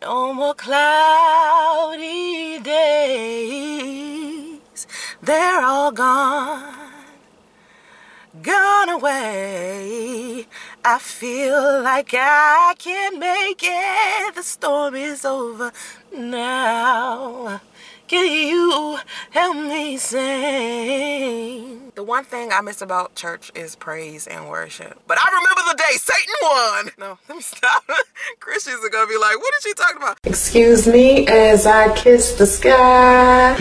No more cloudy days. They're all gone away. I feel like I can make it. The storm is over now. Can you help me sing? The one thing I miss about church is praise and worship. But I remember the day Satan won. No, let me stop. Christians are gonna be like, what is she talking about? Excuse me as I kiss the sky.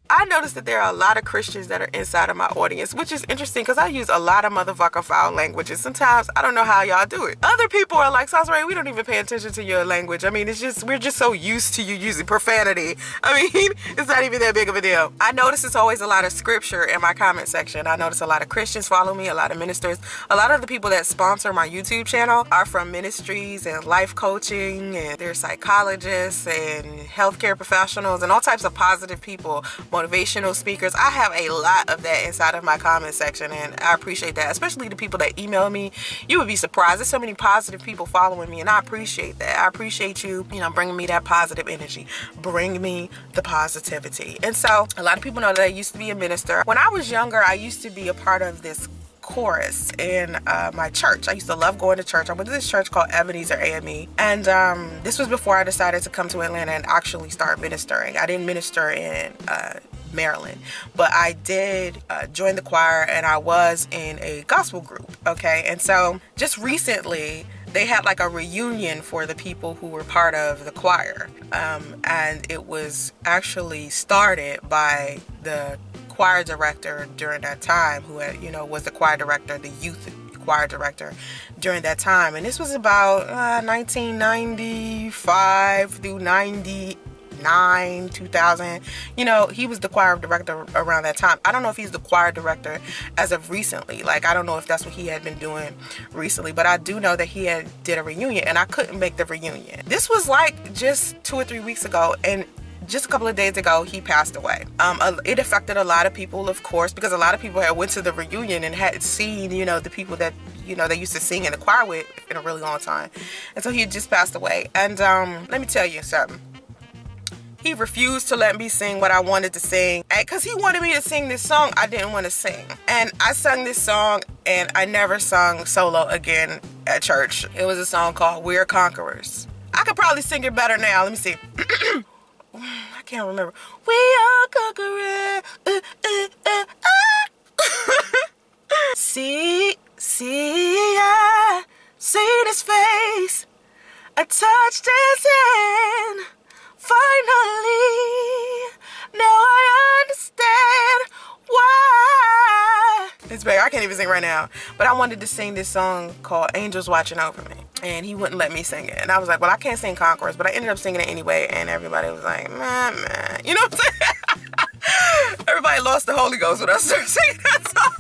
I noticed that there are a lot of Christians that are inside of my audience, which is interesting because I use a lot of motherfucker foul languages. Sometimes I don't know how y'all do it. Other people are like, Soncerae, we don't even pay attention to your language. I mean, we're just so used to you using profanity. I mean, it's not even that big of a deal. I notice it's always a lot of scripture in my comment section. I notice a lot of Christians follow me, a lot of ministers. A lot of the people that sponsor my YouTube channel are from ministries and life coaching, and they're psychologists and healthcare professionals and all types of positive people, motivational speakers. I have a lot of that inside of my comment section, and I appreciate that, especially the people that email me. You would be surprised. There's so many positive people following me, and I appreciate that. I appreciate you, bringing me that positive energy. Bring me the positivity. And so a lot of people know that I used to be a minister. When I was younger, I used to be a part of this chorus in my church. I used to love going to church. I went to this church called Ebenezer AME, and this was before I decided to come to Atlanta and actually start ministering. I didn't minister in Maryland, but I did join the choir, and I was in a gospel group. Okay, and so just recently they had like a reunion for the people who were part of the choir, and it was actually started by the choir director during that time, who had, was the choir director, the youth choir director during that time. And this was about 1995 through 99, 2000. He was the choir director around that time. I don't know if he's the choir director as of recently. Like, I don't know if that's what he had been doing recently, but I do know that he did a reunion, and I couldn't make the reunion. This was like just 2 or 3 weeks ago, and just a couple of days ago, he passed away. It affected a lot of people, of course, because a lot of people had went to the reunion and had seen, the people that, they used to sing in the choir with in a really long time. And so he had just passed away. And let me tell you something. He refused to let me sing what I wanted to sing, because he wanted me to sing this song I didn't want to sing. And I sang this song, and I never sung solo again at church. It was a song called We're Conquerors. I could probably sing it better now. Let me see. I can't remember. We are conquerors. See, I see this face. I touched his hand. Finally, now I understand why. It's bad. I can't even sing right now. But I wanted to sing this song called Angels Watching Over Me, and he wouldn't let me sing it. And I was like, well, I can't sing Conquerors, but I ended up singing it anyway, and everybody was like, man. You know what I'm saying? Everybody lost the Holy Ghost when I started singing that song.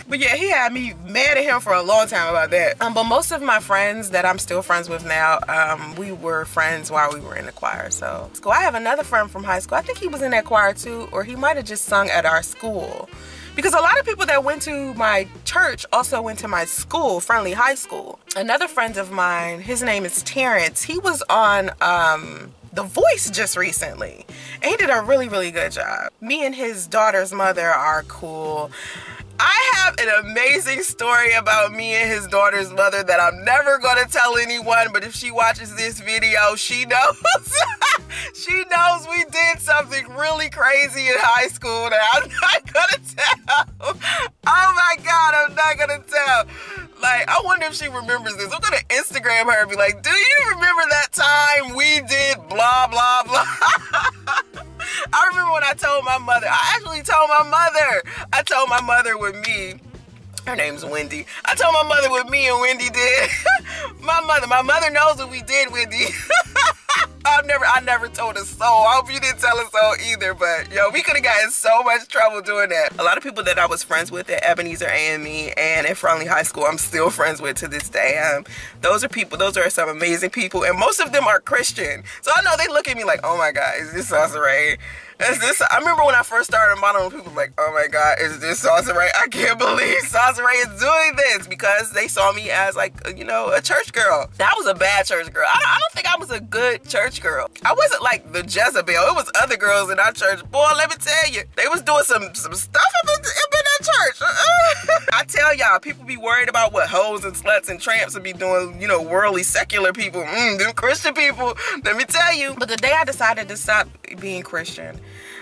But yeah, he had me mad at him for a long time about that. But most of my friends that I'm still friends with now, we were friends while we were in the choir. So I have another friend from high school. I think he was in that choir too, or he might have just sung at our school. Because a lot of people that went to my church also went to my school, Friendly High School. Another friend of mine, his name is Terrence. He was on The Voice just recently, and he did a really, really good job. Me and his daughter's mother are cool. I have an amazing story about me and his daughter's mother that I'm never going to tell anyone, but if she watches this video, she knows. She knows we did something really crazy in high school that I'm not going to tell. Oh my God, I'm not going to tell. Like, I wonder if she remembers this. I'm going to Instagram her and be like, do you remember that time we did blah, blah, blah? I remember when I told my mother. I actually told my mother. I told my mother what me. Her name's Wendy. I told my mother what me and Wendy did. My mother knows what we did, Wendy. I never told a soul. I hope you didn't tell a soul either, but yo, we could have gotten so much trouble doing that. A lot of people that I was friends with at Ebenezer AME and at Friendly High School, I'm still friends with to this day. Those are some amazing people, and most of them are Christian. So I know they look at me like, oh my God, is this Soncerae? Is this? I remember when I first started modeling, people were like, oh my God, is this Soncerae? I can't believe Soncerae is doing this, because they saw me as like, you know, a church girl. I was a bad church girl. I don't think I was a good church girl. I wasn't like the Jezebel. It was other girls in our church. Boy, let me tell you, they was doing some stuff up in that church. I tell y'all, people be worried about what hoes and sluts and tramps would be doing, you know, worldly, secular people. Them Christian people, let me tell you. But the day I decided to stop being Christian,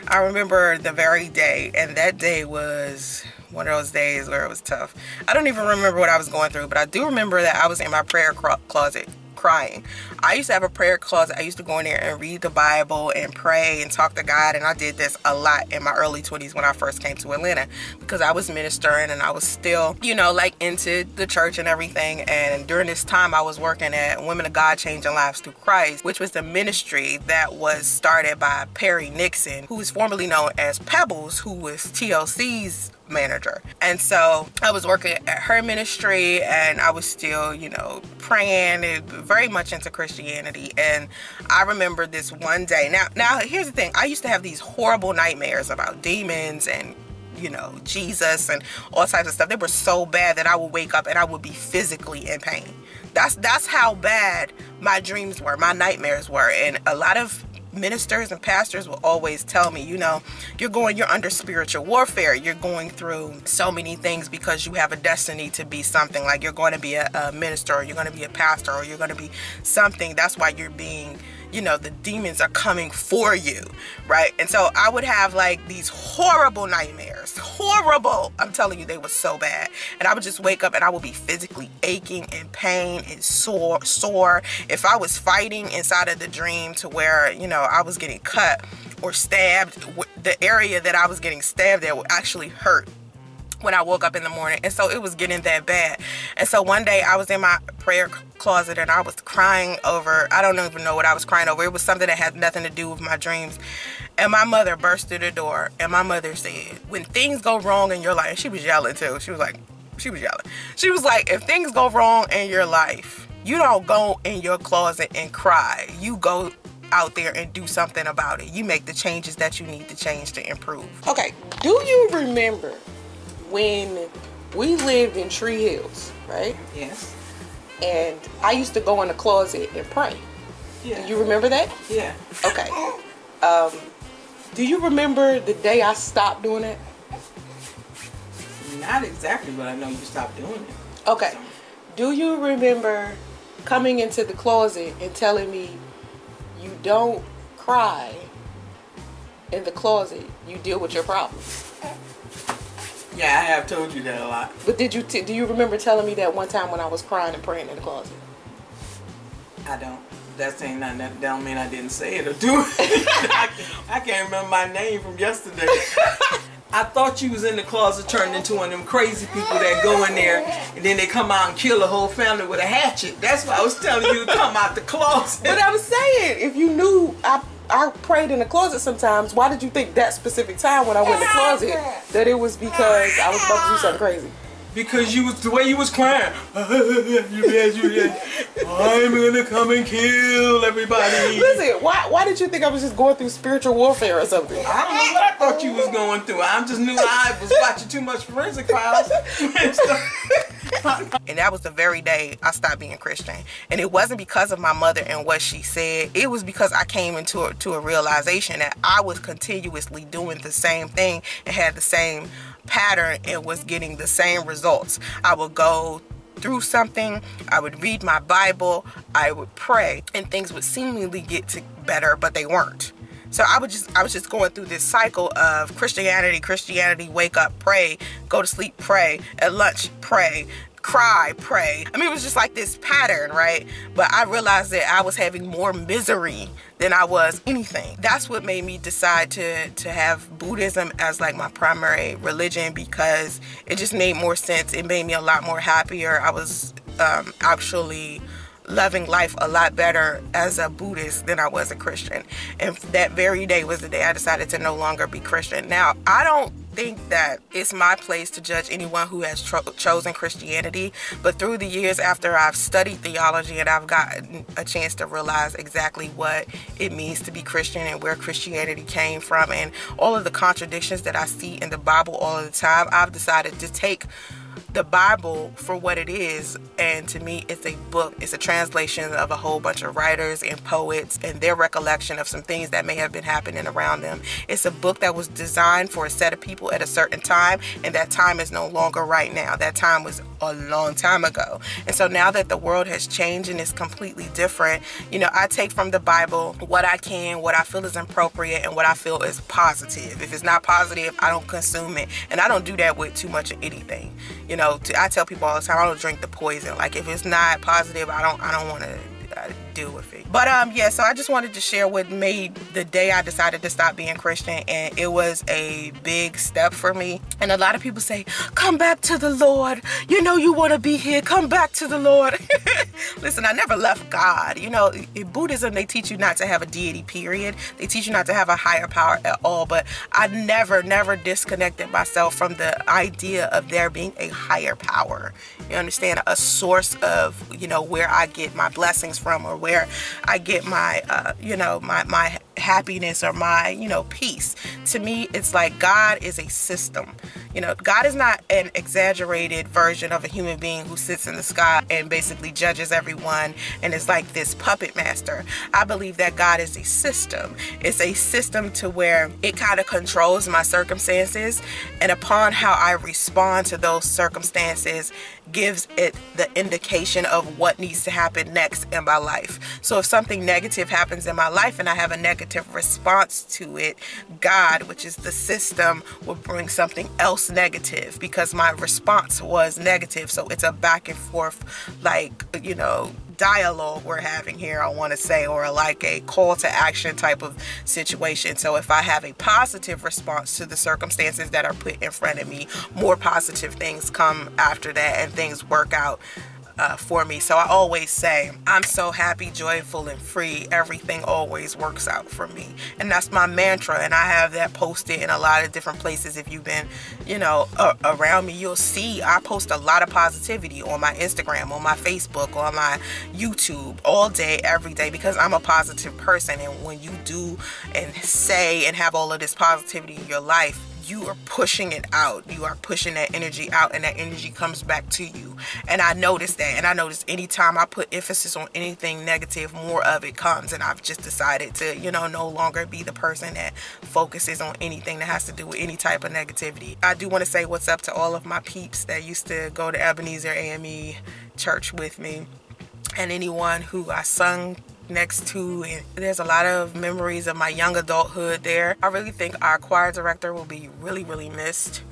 I remember the very day, and that day was one of those days where it was tough. I don't even remember what I was going through, but I do remember that I was in my prayer closet crying. I used to have a prayer closet. I used to go in there and read the Bible and pray and talk to God, and I did this a lot in my early 20s when I first came to Atlanta, because I was ministering and I was still, you know, like into the church and everything. And during this time I was working at Women of God Changing Lives Through Christ, which was the ministry that was started by Perry Nixon, who is formerly known as Pebbles, who was TLC's manager. And so I was working at her ministry, and I was still, you know, praying and very much into Christianity. And I remember this one day. Now here's the thing. I used to have these horrible nightmares about demons and, you know, Jesus and all types of stuff. They were so bad that I would wake up and I would be physically in pain. That's how bad my dreams were, my nightmares were. And a lot of ministers and pastors will always tell me, you know, you're under spiritual warfare. You're going through so many things because you have a destiny to be something. Like, you're going to be a minister, or you're going to be a pastor, or you're going to be something. That's why you're being, you know, the demons are coming for you, right? And so I would have like these horrible nightmares. Horrible. I'm telling you, they were so bad. And I would just wake up and I would be physically aching and pain and sore. If I was fighting inside of the dream to where, you know, I was getting cut or stabbed, the area that I was getting stabbed at would actually hurt when I woke up in the morning. And so it was getting that bad. And so one day I was in my prayer closet and I was crying over, I don't even know what I was crying over. It was something that had nothing to do with my dreams. And my mother burst through the door, and my mother said, when things go wrong in your life, and she was yelling too. She was yelling. She was like, if things go wrong in your life, you don't go in your closet and cry. You go out there and do something about it. You make the changes that you need to change to improve. Okay, do you remember when we lived in Tree Hills, right? Yes. And I used to go in the closet and pray. Yeah. Do you remember that? Yeah. Okay. Do you remember the day I stopped doing it? Not exactly, but I know you stopped doing it. Okay. Do you remember coming into the closet and telling me you don't cry in the closet, you deal with your problems? Yeah, I have told you that a lot. But do you remember telling me that one time when I was crying and praying in the closet? I don't. That saying nothing. That don't mean I didn't say it or do it. I can't remember my name from yesterday. I thought you was in the closet turned into one of them crazy people that go in there and then they come out and kill the whole family with a hatchet. That's why I was telling you to come out the closet. But I was saying, if you knew I prayed in the closet sometimes, why did you think that specific time when I went in the closet that it was because I was about to do something crazy? Because you was the way you was crying. I'm gonna come and kill everybody. Listen, why did you think I was just going through spiritual warfare or something? I don't know what I thought you was going through. I just knew I was watching too much Forensic Files. And that was the very day I stopped being Christian. And it wasn't because of my mother and what she said. It was because I came into a realization that I was continuously doing the same thing and had the same pattern and was getting the same results. I would go through something, I would read my Bible, I would pray, and things would seemingly get better, but they weren't. So I was just going through this cycle of Christianity, wake up, pray, go to sleep, pray, at lunch, pray, cry, pray. I mean, it was just like this pattern, right? But I realized that I was having more misery than I was anything. That's what made me decide to have Buddhism as like my primary religion, because it just made more sense. It made me a lot more happier. I was actually loving life a lot better as a Buddhist than I was a Christian. And that very day was the day I decided to no longer be Christian. Now, I don't think that it's my place to judge anyone who has chosen Christianity, but through the years after I've studied theology and I've gotten a chance to realize exactly what it means to be Christian and where Christianity came from and all of the contradictions that I see in the Bible all of the time, I've decided to take the Bible for what it is, and to me it's a book. It's a translation of a whole bunch of writers and poets and their recollection of some things that may have been happening around them. It's a book that was designed for a set of people at a certain time, and that time is no longer right now. That time was a long time ago. And so now that the world has changed and is completely different, you know, I take from the Bible what I can, what I feel is appropriate, and what I feel is positive. If it's not positive, I don't consume it, and I don't do that with too much of anything. You know, I tell people all the time, I don't drink the poison. Like, if it's not positive, I don't want to deal with it. But yeah, so I just wanted to share what made the day I decided to stop being Christian, and it was a big step for me. And a lot of people say, come back to the Lord. You know you want to be here. Come back to the Lord. Listen, I never left God. You know, in Buddhism, they teach you not to have a deity, period. They teach you not to have a higher power at all. But I never disconnected myself from the idea of there being a higher power. You understand? A source of, you know, where I get my blessings from, or where I get my, you know, my happiness or my, you know, peace. To me, it's like God is a system. You know, God is not an exaggerated version of a human being who sits in the sky and basically judges everyone and is like this puppet master. I believe that God is a system. It's a system to where it kind of controls my circumstances, and upon how I respond to those circumstances gives it the indication of what needs to happen next in my life. So if something negative happens in my life and I have a negative response to it, God, which is the system, will bring something else negative because my response was negative. So it's a back and forth, like, you know, dialogue we're having here, I want to say, or like a call to action type of situation. So if I have a positive response to the circumstances that are put in front of me, more positive things come after that and things work out for me. So I always say, I'm so happy, joyful, and free. Everything always works out for me. And that's my mantra. And I have that posted in a lot of different places. If you've been, you know, around me, you'll see I post a lot of positivity on my Instagram, on my Facebook, on my YouTube, all day, every day, because I'm a positive person. And when you do and say and have all of this positivity in your life, you are pushing it out. You are pushing that energy out, and that energy comes back to you. And I noticed that. And I noticed anytime I put emphasis on anything negative, more of it comes. And I've just decided to, you know, no longer be the person that focuses on anything that has to do with any type of negativity. I do want to say what's up to all of my peeps that used to go to Ebenezer AME church with me, and anyone who I sung next to, and there's a lot of memories of my young adulthood there. I really think our choir director will be really missed.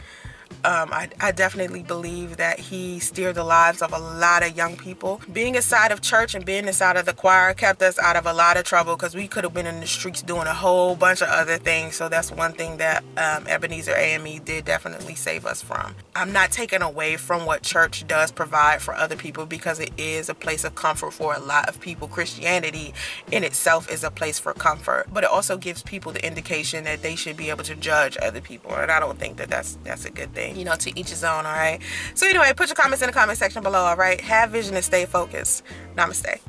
I definitely believe that he steered the lives of a lot of young people. Being inside of church and being inside of the choir kept us out of a lot of trouble, because we could have been in the streets doing a whole bunch of other things. So that's one thing that Ebenezer AME did definitely save us from. I'm not taking away from what church does provide for other people, because it is a place of comfort for a lot of people. Christianity in itself is a place for comfort, but it also gives people the indication that they should be able to judge other people, and I don't think that that's a good thing. You know, to each his own, all right? So anyway, put your comments in the comment section below, all right? Have vision and stay focused. Namaste.